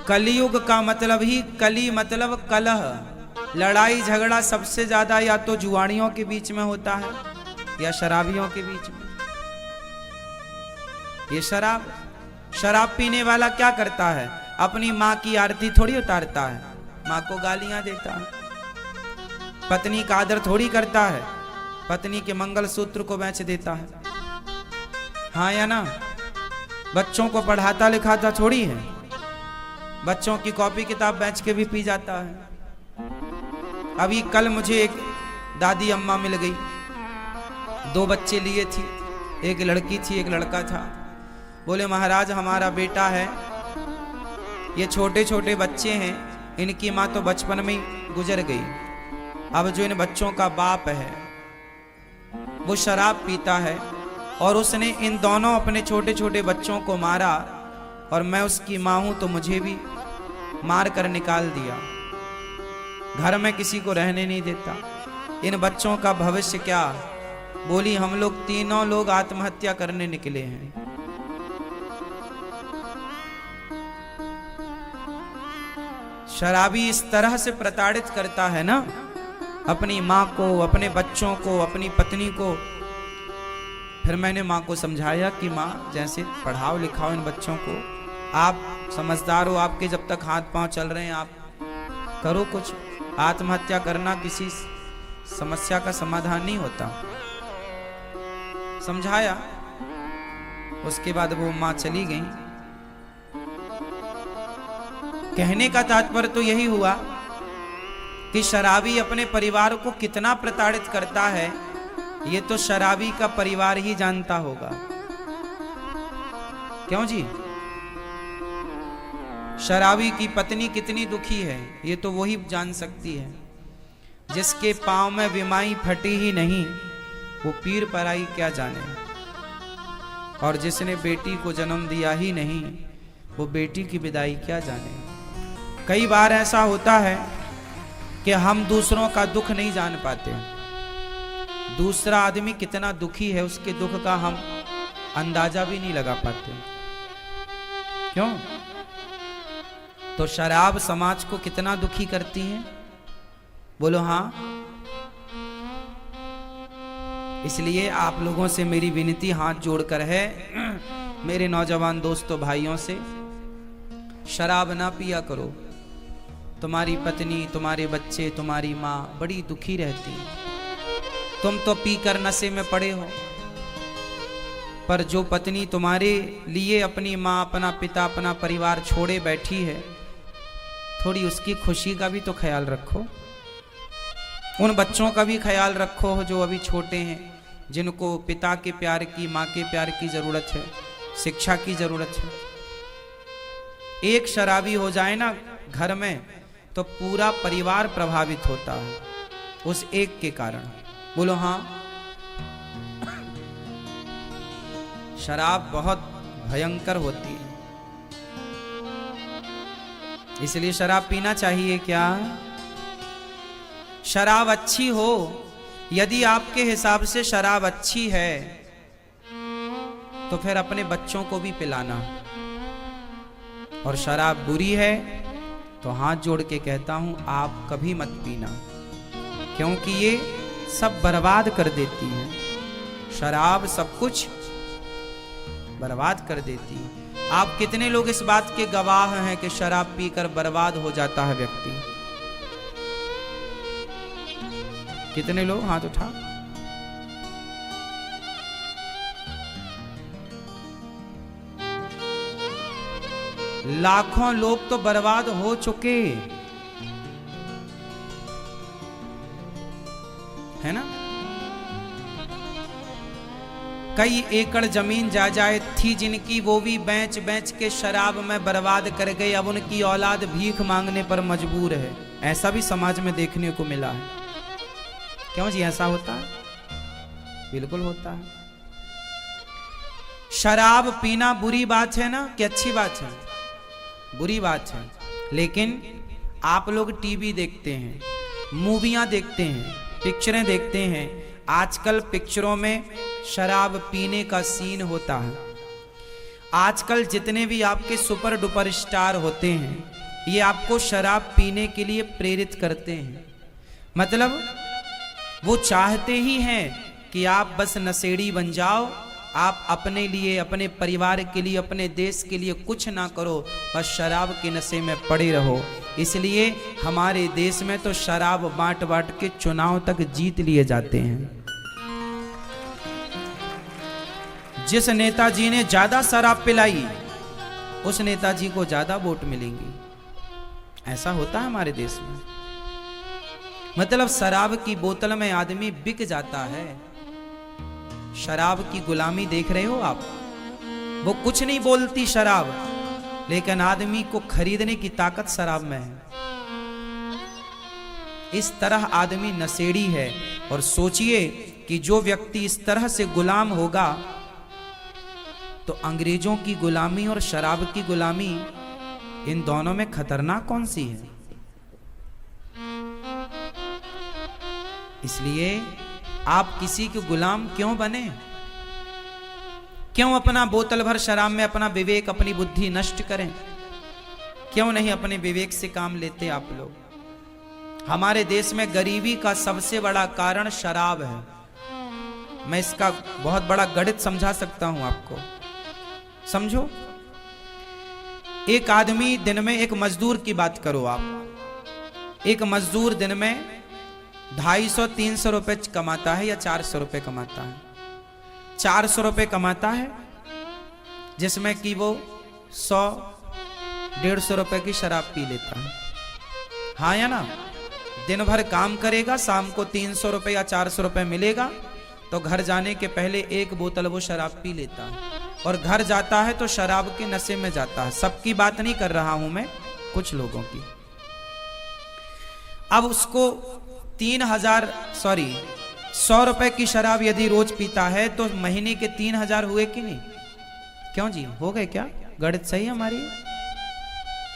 कलयुग का मतलब ही कली मतलब कलह, लड़ाई झगड़ा सबसे ज्यादा या तो जुआड़ियों के बीच में होता है या शराबियों के बीच में। ये शराब पीने वाला क्या करता है, अपनी माँ की आरती थोड़ी उतारता है, माँ को गालियां देता है। पत्नी का आदर थोड़ी करता है, पत्नी के मंगलसूत्र को बेच देता है। हाँ या ना? बच्चों को पढ़ाता लिखाता थोड़ी है, बच्चों की कॉपी किताब बेच के भी पी जाता है। अभी कल मुझे एक दादी अम्मा मिल गई, 2 बच्चे लिए थी, एक लड़की थी एक लड़का था। बोले महाराज हमारा बेटा है, ये छोटे छोटे बच्चे हैं, इनकी माँ तो बचपन में ही गुजर गई। अब जो इन बच्चों का बाप है वो शराब पीता है और उसने इन दोनों अपने छोटे छोटे बच्चों को मारा, और मैं उसकी माँ हूं तो मुझे भी मार कर निकाल दिया, घर में किसी को रहने नहीं देता। इन बच्चों का भविष्य क्या? बोली हम लोग तीनों लोग आत्महत्या करने निकले हैं। शराबी इस तरह से प्रताड़ित करता है ना अपनी माँ को, अपने बच्चों को, अपनी पत्नी को। फिर मैंने माँ को समझाया कि माँ जैसे पढ़ाओ लिखाओ इन बच्चों को, आप समझदार हो, आपके जब तक हाथ पांव चल रहे हैं आप करो कुछ। आत्महत्या करना किसी समस्या का समाधान नहीं होता। समझाया, उसके बाद वो माँ चली गई। कहने का तात्पर्य तो यही हुआ कि शराबी अपने परिवार को कितना प्रताड़ित करता है, ये तो शराबी का परिवार ही जानता होगा। क्यों जी? शराबी की पत्नी कितनी दुखी है ये तो वही जान सकती है। जिसके पांव में विमाई फटी ही नहीं वो पीर पराई क्या जाने, और जिसने बेटी को जन्म दिया ही नहीं वो बेटी की विदाई क्या जाने। कई बार ऐसा होता है कि हम दूसरों का दुख नहीं जान पाते। दूसरा आदमी कितना दुखी है उसके दुख का हम अंदाजा भी नहीं लगा पाते। क्यों? तो शराब समाज को कितना दुखी करती है, बोलो हाँ। इसलिए आप लोगों से मेरी विनती हाथ जोड़कर है, मेरे नौजवान दोस्तों भाइयों से, शराब ना पिया करो। तुम्हारी पत्नी, तुम्हारे बच्चे, तुम्हारी माँ बड़ी दुखी रहती है। तुम तो पीकर नशे में पड़े हो, पर जो पत्नी तुम्हारे लिए अपनी माँ, अपना पिता, अपना परिवार छोड़े बैठी है, थोड़ी उसकी खुशी का भी तो ख्याल रखो। उन बच्चों का भी ख्याल रखो जो अभी छोटे हैं, जिनको पिता के प्यार की, माँ के प्यार की जरूरत है, शिक्षा की जरूरत है। एक शराबी हो जाए ना घर में तो पूरा परिवार प्रभावित होता है उस एक के कारण। बोलो हाँ। शराब बहुत भयंकर होती है, इसलिए शराब पीना चाहिए क्या? शराब अच्छी हो, यदि आपके हिसाब से शराब अच्छी है तो फिर अपने बच्चों को भी पिलाना, और शराब बुरी है तो हाथ जोड़ के कहता हूं आप कभी मत पीना, क्योंकि ये सब बर्बाद कर देती है। शराब सब कुछ बर्बाद कर देती है। आप कितने लोग इस बात के गवाह हैं कि शराब पीकर बर्बाद हो जाता है व्यक्ति? कितने लोग? हाथ उठा। लाखों लोग तो बर्बाद हो चुके है ना। कई एकड़ जमीन जायदाद थी जिनकी, वो भी बेच बेच के शराब में बर्बाद कर गए। अब उनकी औलाद भीख मांगने पर मजबूर है। ऐसा भी समाज में देखने को मिला है। क्यों जी ऐसा होता है? बिल्कुल होता है। शराब पीना बुरी बात है ना कि अच्छी बात है? बुरी बात है। लेकिन आप लोग टीवी देखते हैं, मूवियां देखते हैं, पिक्चरें देखते हैं। आजकल पिक्चरों में शराब पीने का सीन होता है। आजकल जितने भी आपके सुपर डुपर स्टार होते हैं ये आपको शराब पीने के लिए प्रेरित करते हैं। मतलब वो चाहते ही हैं कि आप बस नशेड़ी बन जाओ, आप अपने लिए, अपने परिवार के लिए, अपने देश के लिए कुछ ना करो, बस शराब के नशे में पड़े रहो। इसलिए हमारे देश में तो शराब बांट बांट के चुनाव तक जीत लिए जाते हैं। जिस नेताजी ने ज्यादा शराब पिलाई उस नेताजी को ज्यादा वोट मिलेंगे। ऐसा होता है हमारे देश में। मतलब शराब की बोतल में आदमी बिक जाता है। शराब की गुलामी देख रहे हो आप। वो कुछ नहीं बोलती शराब, लेकिन आदमी को खरीदने की ताकत शराब में है। इस तरह आदमी नशेड़ी है। और सोचिए कि जो व्यक्ति इस तरह से गुलाम होगा तो अंग्रेजों की गुलामी और शराब की गुलामी, इन दोनों में खतरनाक कौन सी है? इसलिए आप किसी के गुलाम क्यों बने? क्यों अपना बोतल भर शराब में अपना विवेक, अपनी बुद्धि नष्ट करें? क्यों नहीं अपने विवेक से काम लेते आप लोग? हमारे देश में गरीबी का सबसे बड़ा कारण शराब है। मैं इसका बहुत बड़ा गणित समझा सकता हूं आपको। समझो, एक आदमी दिन में, एक मजदूर की बात करो आप, एक मजदूर दिन में 250-300 रुपए कमाता है या 400 रुपए कमाता है। 400 रुपए कमाता है जिसमें कि वो 100-150 रुपए की शराब पी लेता है। हाँ या ना? दिन भर काम करेगा, शाम को 300 रुपए या 400 रुपए मिलेगा तो घर जाने के पहले एक बोतल वो शराब पी लेता है और घर जाता है तो शराब के नशे में जाता है। सबकी बात नहीं कर रहा हूं मैं, कुछ लोगों की। अब उसको 100 रुपए की शराब यदि रोज पीता है तो महीने के 3000 हुए कि नहीं? क्यों जी, हो गए क्या? गणित सही है हमारी?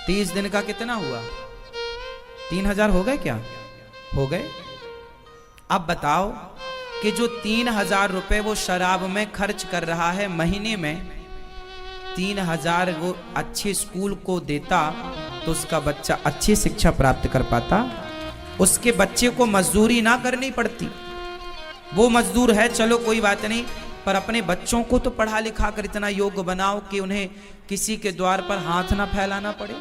30 दिन का कितना हुआ? 3000 हो गए क्या? हो गए। अब बताओ कि जो 3000 रुपए वो शराब में खर्च कर रहा है महीने में, 3000 वो अच्छे स्कूल को देता तो उसका बच्चा अच्छी शिक्षा प्राप्त कर पाता। उसके बच्चे को मजदूरी ना करनी पड़ती। वो मजदूर है, चलो कोई बात नहीं, पर अपने बच्चों को तो पढ़ा लिखा कर इतना योग्य बनाओ कि उन्हें किसी के द्वार पर हाथ ना फैलाना पड़े।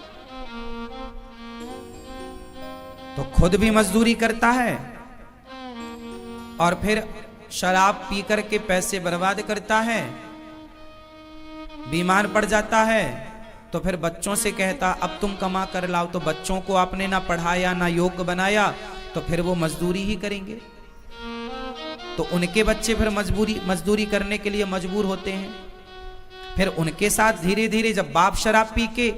तो खुद भी मजदूरी करता है और फिर शराब पी कर के पैसे बर्बाद करता है। बीमार पड़ जाता है तो फिर बच्चों से कहता अब तुम कमा कर लाओ। तो बच्चों को आपने ना पढ़ाया ना योग्य बनाया तो फिर वो मजदूरी ही करेंगे। तो उनके बच्चे फिर मजदूरी करने के लिए मजबूर होते हैं। फिर उनके साथ धीरे धीरे जब बाप शराब पी के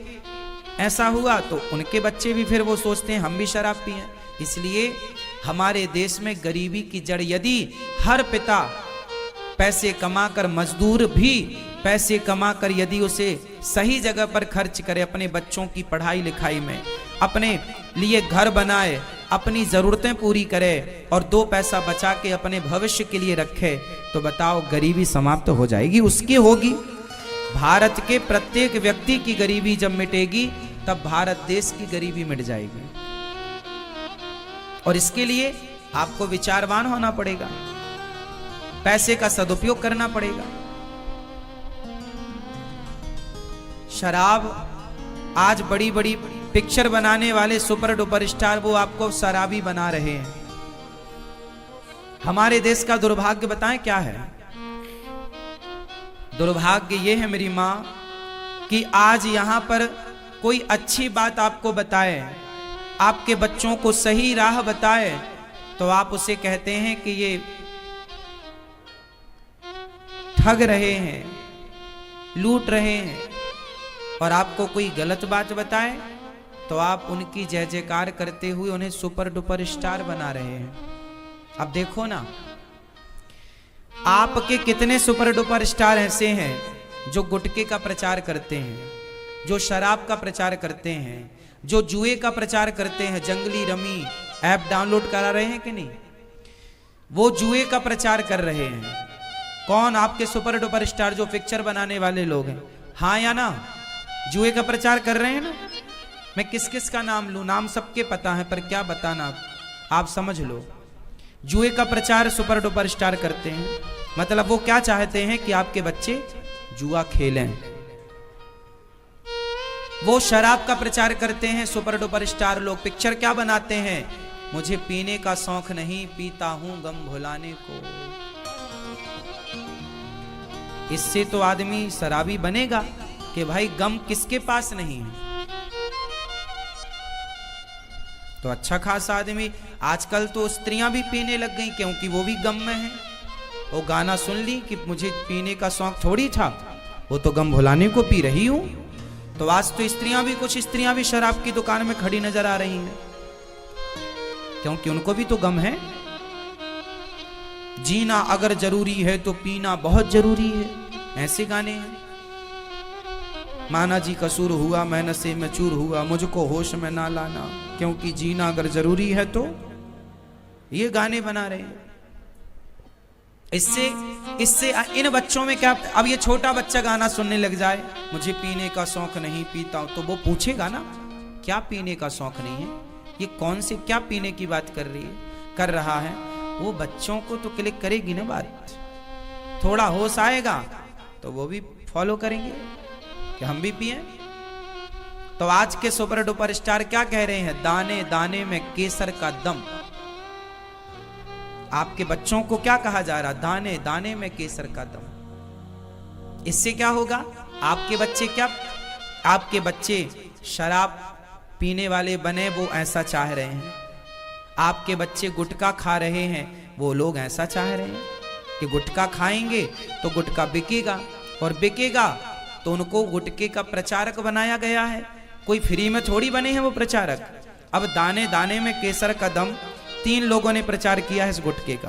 ऐसा हुआ तो उनके बच्चे भी फिर वो सोचते हैं हम भी शराब पिएं। इसलिए हमारे देश में गरीबी की जड़, यदि हर पिता पैसे कमाकर, मजदूर भी पैसे कमाकर यदि उसे सही जगह पर खर्च करे, अपने बच्चों की पढ़ाई लिखाई में, अपने लिए घर बनाए, अपनी जरूरतें पूरी करे और 2 पैसा बचा के अपने भविष्य के लिए रखे, तो बताओ गरीबी समाप्त हो जाएगी? उसकी होगी। भारत के प्रत्येक व्यक्ति की गरीबी जब मिटेगी तब भारत देश की गरीबी मिट जाएगी। और इसके लिए आपको विचारवान होना पड़ेगा, पैसे का सदुपयोग करना पड़ेगा। शराब, आज बड़ी बड़ी पिक्चर बनाने वाले सुपर डुपर स्टार वो आपको शराबी बना रहे हैं। हमारे देश का दुर्भाग्य बताएं क्या है? दुर्भाग्य ये है मेरी मां कि आज यहां पर कोई अच्छी बात आपको बताए, आपके बच्चों को सही राह बताए, तो आप उसे कहते हैं कि ये ठग रहे हैं, लूट रहे हैं। और आपको कोई गलत बात बताए तो आप उनकी जय जयकार करते हुए उन्हें सुपर डुपर स्टार बना रहे हैं। अब देखो ना, आपके कितने सुपर डुपर स्टार ऐसे हैं जो गुटखे का प्रचार करते हैं, जो शराब का प्रचार करते हैं, जो जुए का प्रचार करते हैं। जंगली रमी ऐप डाउनलोड करा रहे हैं कि नहीं? वो जुए का प्रचार कर रहे हैं। कौन? आपके सुपर डुपर स्टार जो पिक्चर बनाने वाले लोग हैं। हाँ या ना? जुए का प्रचार कर रहे हैं ना? मैं किस किस का नाम लूं, नाम सबके पता है पर क्या बताना, आप समझ लो। जुए का प्रचार सुपर डुपर स्टार करते हैं, मतलब वो क्या चाहते हैं कि आपके बच्चे जुआ खेलें। वो शराब का प्रचार करते हैं सुपर डुपर स्टार लोग, पिक्चर क्या बनाते हैं, मुझे पीने का शौक नहीं, पीता हूं गम भुलाने को। इससे तो आदमी शराबी बनेगा कि भाई गम किसके पास नहीं है। तो अच्छा खासा आदमी, आजकल तो स्त्रियां भी पीने लग गई क्योंकि वो भी गम में है। वो गाना सुन ली कि मुझे पीने का शौक थोड़ी था, वो तो गम भुलाने को पी रही हूं। तो आज तो स्त्रियां भी, कुछ स्त्रियां भी शराब की दुकान में खड़ी नजर आ रही हैं, क्योंकि उनको भी तो गम है। जीना अगर जरूरी है तो पीना बहुत जरूरी है, ऐसे गाने हैं। माना जी कसूर हुआ, मैं नशे में चूर हुआ, मुझको होश में ना लाना, क्योंकि जीना अगर जरूरी है तो, ये गाने बना रहे हैं। इससे इन बच्चों में क्या, अब ये छोटा बच्चा गाना सुनने लग जाए, मुझे पीने का शौक नहीं, पीता हूं, तो वो पूछेगा ना क्या पीने का शौक नहीं है, ये कौन से क्या पीने की बात कर रहा है। वो बच्चों को तो क्लिक करेगी ना बात, थोड़ा होश आएगा तो वो भी फॉलो करेंगे कि हम भी पिए। तो आज के सुपर डुपर स्टार क्या कह रहे हैं, दाने दाने में केसर का दम। आपके बच्चों को क्या कहा जा रहा, दाने दाने में केसर का दम। इससे क्या होगा, आपके बच्चे शराब पीने वाले बने, वो ऐसा चाह रहे हैं। आपके बच्चे गुटखा खा रहे हैं, वो लोग ऐसा चाह रहे हैं कि गुटखा खाएंगे तो गुटखा बिकेगा, और बिकेगा तो उनको गुटखे का प्रचारक बनाया गया है। कोई फ्री में थोड़ी बने हैं वो प्रचारक। अब दाने दाने में केसर का दम, 3 लोगों ने प्रचार किया है इस गुटखे का,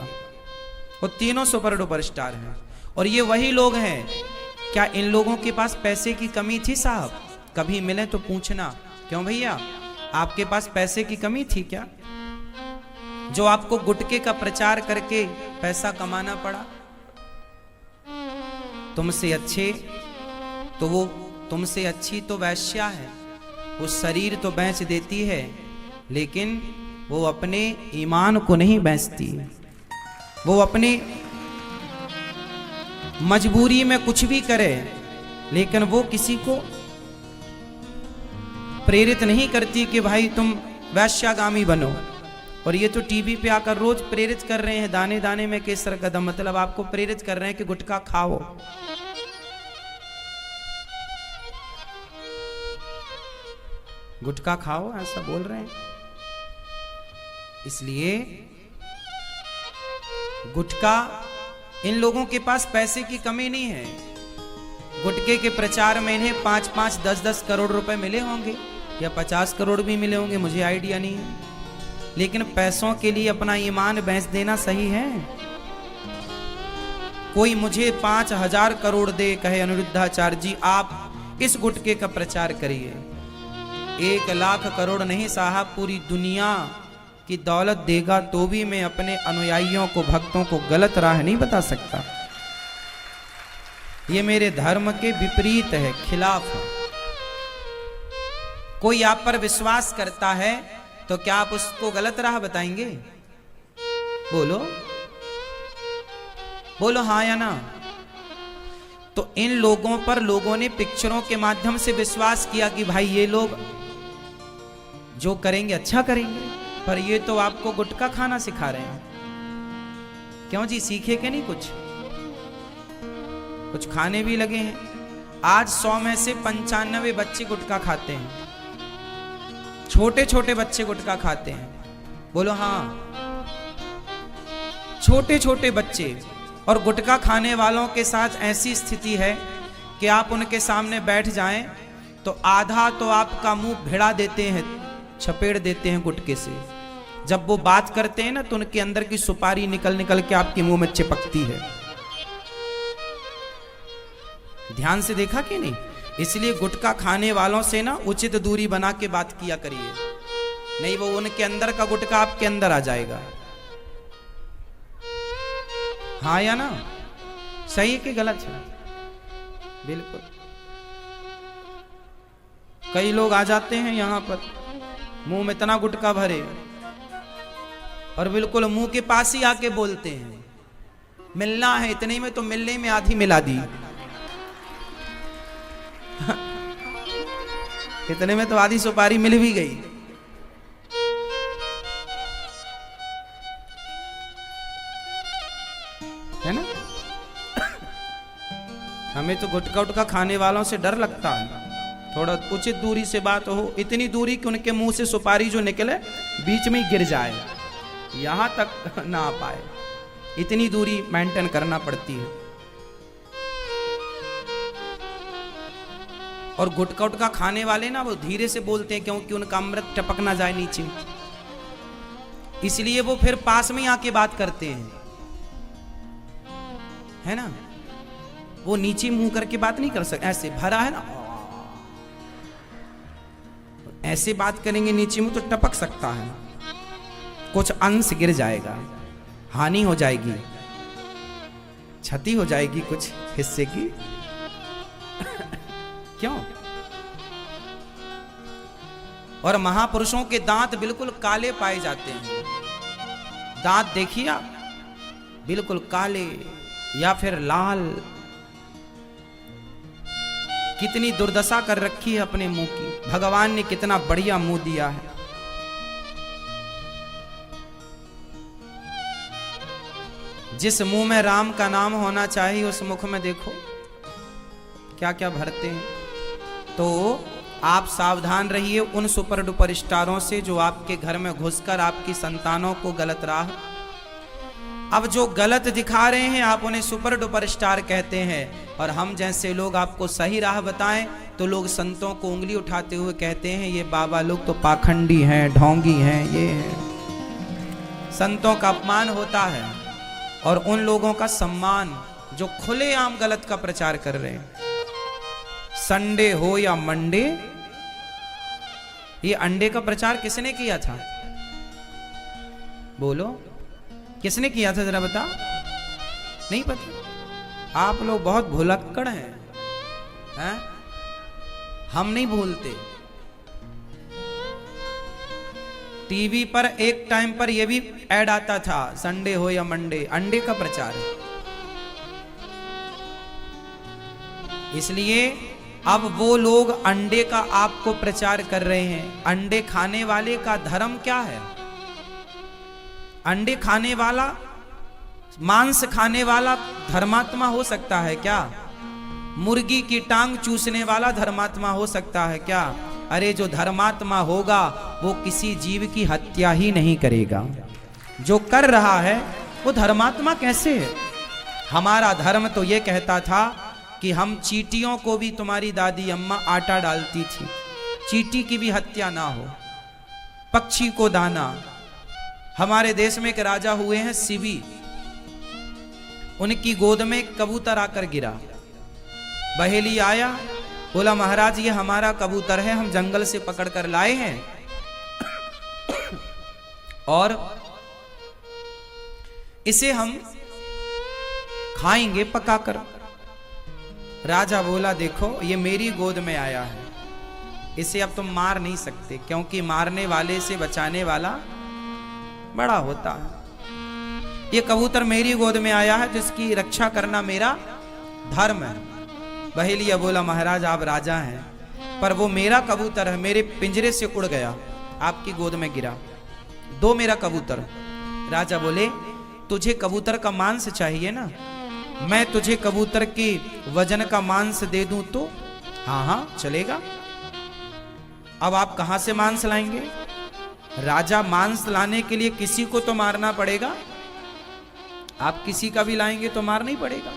वो तीनों सुपर डुपर स्टार हैं। और ये वही लोग हैं, क्या इन लोगों के पास पैसे की कमी थी साहब? कभी मिले तो पूछना, क्यों भैया आपके पास पैसे की कमी थी क्या, जो आपको गुटखे का प्रचार करके पैसा कमाना पड़ा? तुमसे अच्छी तो वैश्या है, वो शरीर तो बेच देती है, लेकिन वो अपने ईमान को नहीं बेचती। वो अपने मजबूरी में कुछ भी करे, लेकिन वो किसी को प्रेरित नहीं करती कि भाई तुम वैश्यागामी बनो। और ये तो टीवी पे आकर रोज प्रेरित कर रहे हैं, दाने दाने में केसर का दम, मतलब आपको प्रेरित कर रहे हैं कि गुटखा खाओ। गुटखा खाओ ऐसा बोल रहे हैं। इसलिए गुटखा, इन लोगों के पास पैसे की कमी नहीं है। गुटखे के प्रचार में इन्हें 5-5, 10-10 करोड़ रुपए मिले होंगे, या 50 करोड़ भी मिले होंगे, मुझे आइडिया नहीं है। लेकिन पैसों के लिए अपना ईमान बेच देना सही है? कोई मुझे 5,000 करोड़ दे, कहे अनिरुद्धाचार्य जी आप इस गुटखे का प्रचार करिए, 1 लाख करोड़ नहीं साहब, पूरी दुनिया की दौलत देगा तो भी मैं अपने अनुयायियों को, भक्तों को गलत राह नहीं बता सकता। ये मेरे धर्म के विपरीत है, खिलाफ है। कोई आप पर विश्वास करता है तो क्या आप उसको गलत राह बताएंगे? बोलो बोलो हाँ या ना। तो इन लोगों पर लोगों ने पिक्चरों के माध्यम से विश्वास किया कि भाई ये लोग जो करेंगे अच्छा करेंगे, पर ये तो आपको गुटखा खाना सिखा रहे हैं। क्यों जी, सीखे के नहीं कुछ खाने भी लगे हैं। आज 100 में से 95 बच्चे गुटखा खाते हैं, छोटे छोटे बच्चे गुटखा खाते हैं। बोलो हाँ, छोटे छोटे बच्चे। और गुटखा खाने वालों के साथ ऐसी स्थिति है कि आप उनके सामने बैठ जाएं तो आधा तो आपका मुंह भिड़ा देते हैं, छपेड़ देते हैं गुटखे से। जब वो बात करते हैं ना तो उनके अंदर की सुपारी निकल के आपके मुंह में चिपकती है। ध्यान से देखा कि नहीं? इसलिए गुटखा खाने वालों से ना उचित दूरी बना के बात किया करिए, नहीं वो उनके अंदर का गुटखा आपके अंदर आ जाएगा। हाँ या ना? सही है कि गलत है? बिल्कुल। कई लोग आ जाते हैं यहाँ पर, मुंह में इतना गुटखा भरे और बिल्कुल मुंह के पास ही आके बोलते हैं मिलना है, इतने में तो मिलने में आधी मिला दी। इतने में तो आधी सुपारी मिल भी गई। है ना? हमें तो गुटखा उटखा खाने वालों से डर लगता है। थोड़ा उचित दूरी से बात हो, इतनी दूरी कि उनके मुंह से सुपारी जो निकले बीच में ही गिर जाए, यहां तक ना आ पाए, इतनी दूरी मेंटेन करना पड़ती है। और गुटखा उटखा खाने वाले ना वो धीरे से बोलते हैं क्योंकि उनका अमृत टपक ना जाए नीचे, इसलिए वो फिर पास में आके बात करते हैं, है ना? वो नीचे मुंह करके बात नहीं कर सकते, ऐसे भरा है ना, ऐसे बात करेंगे नीचे मुंह तो टपक सकता है, कुछ अंश गिर जाएगा, हानि हो जाएगी, क्षति हो जाएगी कुछ हिस्से की। क्यों? और महापुरुषों के दांत बिल्कुल काले पाए जाते हैं। दांत देखिए आप, बिल्कुल काले या फिर लाल। कितनी दुर्दशा कर रखी है अपने मुंह की। भगवान ने कितना बढ़िया मुंह दिया है। जिस मुंह में राम का नाम होना चाहिए उस मुख में देखो क्या क्या भरते हैं। तो आप सावधान रहिए उन सुपर डुपर स्टारों से जो आपके घर में घुसकर आपकी संतानों को गलत राह, अब जो गलत दिखा रहे हैं आप उन्हें सुपर डुपर स्टार कहते हैं, और हम जैसे लोग आपको सही राह बताएं तो लोग संतों को उंगली उठाते हुए कहते हैं ये बाबा लोग तो पाखंडी हैं, ढोंगी हैं, ये हैं। संतों का अपमान होता है और उन लोगों का सम्मान जो खुलेआम गलत का प्रचार कर रहे हैं। संडे हो या मंडे, ये अंडे का प्रचार किसने किया था? बोलो, किसने किया था? जरा बता। नहीं पता? आप लोग बहुत भुलक्कड़ हैं? हम नहीं भूलते। टीवी पर एक टाइम पर यह भी ऐड आता था, संडे हो या मंडे, अंडे का प्रचार है। इसलिए अब वो लोग अंडे का आपको प्रचार कर रहे हैं। अंडे खाने वाले का धर्म क्या है? अंडे खाने वाला, मांस खाने वाला धर्मात्मा हो सकता है क्या? मुर्गी की टांग चूसने वाला धर्मात्मा हो सकता है क्या? अरे जो धर्मात्मा होगा वो किसी जीव की हत्या ही नहीं करेगा। जो कर रहा है वो धर्मात्मा कैसे है? हमारा धर्म तो ये कहता था कि हम चींटियों को भी, तुम्हारी दादी अम्मा आटा डालती थी, चींटी की भी हत्या ना हो, पक्षी को दाना। हमारे देश में एक राजा हुए हैं शिवी, उनकी गोद में कबूतर आकर गिरा। बहेली आया, बोला महाराज ये हमारा कबूतर है, हम जंगल से पकड़ कर लाए हैं और इसे हम खाएंगे पकाकर। राजा बोला देखो ये मेरी गोद में आया है, इसे अब तुम मार नहीं सकते, क्योंकि मारने वाले से बचाने वाला बड़ा होता है। ये कबूतर मेरी गोद में आया है, जिसकी रक्षा करना मेरा धर्म है। बहेलिया बोला महाराज आप राजा हैं, पर वो मेरा कबूतर है, मेरे पिंजरे से उड़ गया, आपकी गोद में गिरा, दो मेरा कबूतर। राजा बोले तुझे कबूतर का मांस चाहिए ना, मैं तुझे कबूतर के वजन का मांस दे दूं तो? हाँ हाँ चलेगा। अब आप कहां से मांस लाएंगे? राजा मांस लाने के लिए किसी को तो मारना पड़ेगा, आप किसी का भी लाएंगे तो मारना ही पड़ेगा।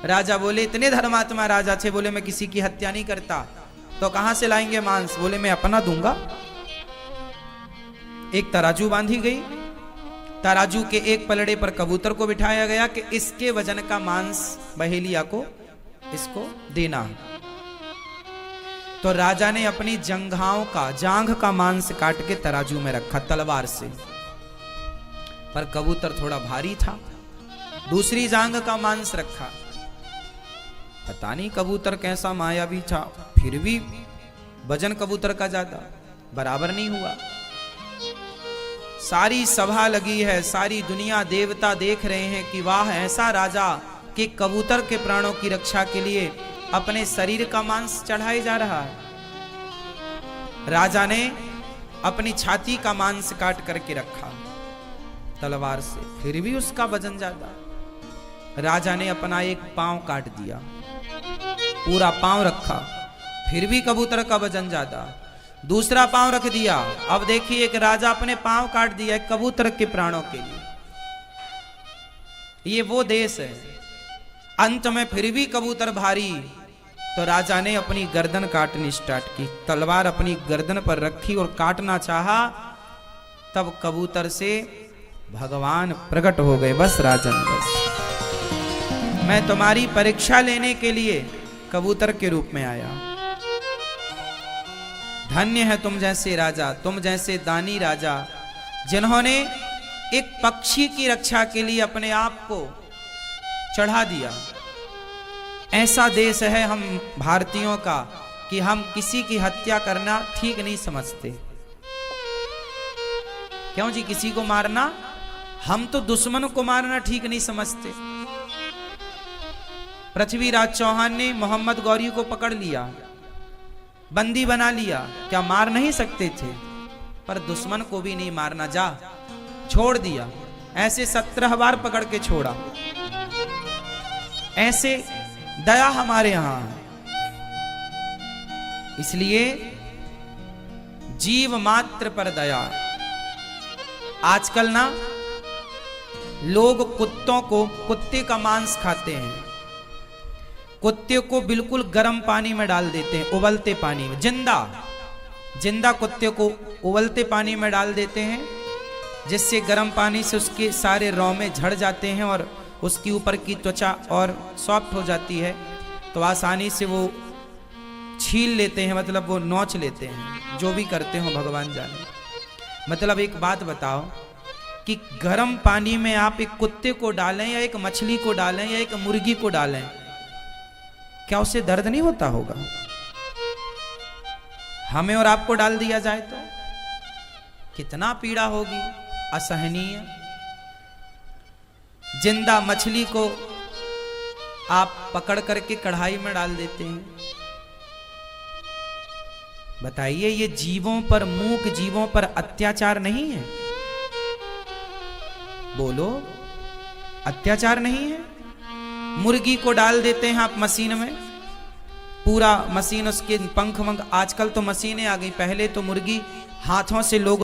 राजा बोले इतने धर्मात्मा राजा थे, बोले मैं किसी की हत्या नहीं करता, तो कहां से लाएंगे मांस? बोले मैं अपना दूंगा। एक तराजू बांधी गई, तराजू के एक पलड़े पर कबूतर को बिठाया गया कि इसके वजन का मांस बहेलिया को इसको देना। तो राजा ने अपनी जंघाओं का, जांघ का मांस काट के तराजू में रखा तलवार से, पर कबूतर थोड़ा भारी था। दूसरी जांघ का मांस रखा, पता नहीं कबूतर कैसा मायावी था, फिर भी वजन कबूतर का ज्यादा, बराबर नहीं हुआ। सारी सभा लगी है, सारी दुनिया देवता देख रहे हैं कि वाह ऐसा राजा कि कबूतर के प्राणों की रक्षा के लिए अपने शरीर का मांस चढ़ाए जा रहा है। राजा ने अपनी छाती का मांस काट करके रखा तलवार से, फिर भी उसका वजन ज्यादा। राजा ने अपना एक पांव काट दिया, पूरा पांव रखा, फिर भी कबूतर का वजन ज्यादा। दूसरा पांव रख दिया, अब देखिए एक राजा अपने पांव काट दिया एक कबूतर के प्राणों के लिए। ये वो देश है। अंत में फिर भी कबूतर भारी, तो राजा ने अपनी गर्दन काटनी स्टार्ट की, तलवार अपनी गर्दन पर रखी और काटना चाहा, तब कबूतर से भगवान प्रकट हो गए। बस राजन, बस मैं तुम्हारी परीक्षा लेने के लिए कबूतर के रूप में आया। धन्य है तुम जैसे राजा, तुम जैसे दानी राजा, जिन्होंने एक पक्षी की रक्षा के लिए अपने आप को चढ़ा दिया। ऐसा देश है हम भारतीयों का कि हम किसी की हत्या करना ठीक नहीं समझते। क्यों जी? किसी को मारना, हम तो दुश्मन को मारना ठीक नहीं समझते। पृथ्वीराज चौहान ने मोहम्मद गौरी को पकड़ लिया, बंदी बना लिया, क्या मार नहीं सकते थे? पर दुश्मन को भी नहीं मारना, जा छोड़ दिया। ऐसे 17 बार पकड़ के छोड़ा। ऐसे दया हमारे यहां है। इसलिए जीव मात्र पर दया। आजकल ना लोग कुत्तों को, कुत्ते का मांस खाते हैं, कुत्ते को बिल्कुल गर्म पानी में डाल देते हैं, उबलते पानी में, जिंदा कुत्ते को उबलते पानी में डाल देते हैं, जिससे गर्म पानी से उसके सारे रौमे झड़ जाते हैं और उसकी ऊपर की त्वचा और सॉफ्ट हो जाती है, तो आसानी से वो छील लेते हैं, मतलब वो नोच लेते हैं। जो भी करते हो भगवान जाने। मतलब एक बात बताओ कि गर्म पानी में आप एक कुत्ते को डालें या एक मछली को डालें या एक मुर्गी को डालें, क्या उससे दर्द नहीं होता होगा? हमें और आपको डाल दिया जाए तो कितना पीड़ा होगी, असहनीय। जिंदा मछली को आप पकड़ करके कढ़ाई में डाल देते हैं। बताइए, ये जीवों पर, मूक जीवों पर अत्याचार नहीं है? बोलो, अत्याचार नहीं है? मुर्गी को डाल देते हैं आप मशीन में, पूरा मशीन, उसके पंख वंख, आजकल तो मशीनें आ गई, पहले तो मुर्गी हाथों से लोग